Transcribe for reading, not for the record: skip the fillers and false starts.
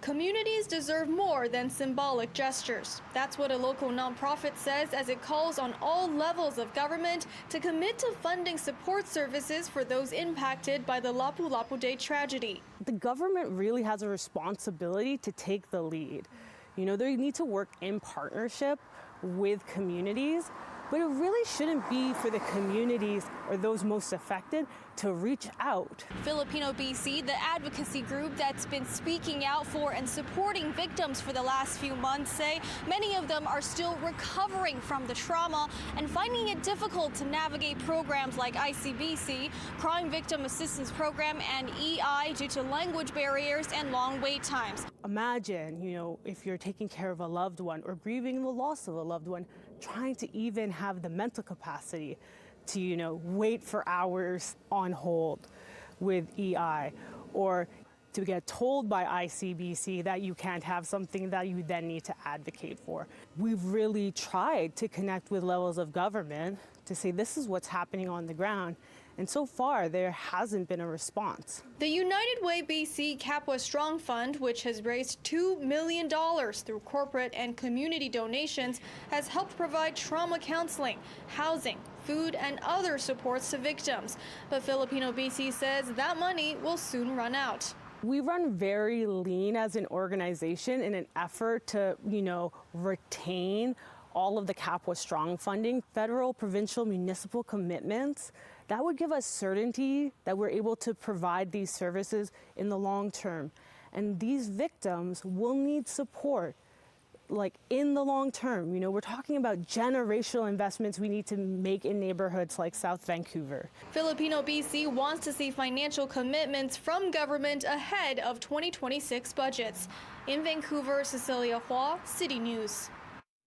Communities deserve more than symbolic gestures. That's what a local nonprofit says as it calls on all levels of government to commit to funding support services for those impacted by the Lapu-Lapu Day tragedy. The government really has a responsibility to take the lead. They need to work in partnership with communities, but it really shouldn't be for the communities or those most affected to reach out. Filipino BC, the advocacy group that's been speaking out for and supporting victims for the last few months, say many of them are still recovering from the trauma and finding it difficult to navigate programs like ICBC, Crime Victim Assistance Program, and EI due to language barriers and long wait times. Imagine, if you're taking care of a loved one or grieving the loss of a loved one, trying to even have the mental capacity to, wait for hours on hold with EI, or to get told by ICBC that you can't have something that you then need to advocate for. We've really tried to connect with levels of government to say this is what's happening on the ground. And so far, there hasn't been a response. The United Way BC Kapwa Strong Fund, which has raised $2 million through corporate and community donations, has helped provide trauma counseling, housing, food, and other supports to victims. But Filipino BC says that money will soon run out. We run very lean as an organization in an effort to, retain all of the Kapwa Strong funding, federal, provincial, municipal commitments. That would give us certainty that we're able to provide these services in the long term. And these victims will need support, in the long term. We're talking about generational investments we need to make in neighborhoods like South Vancouver. Filipino BC wants to see financial commitments from government ahead of 2026 budgets. In Vancouver, Cecilia Hua, City News.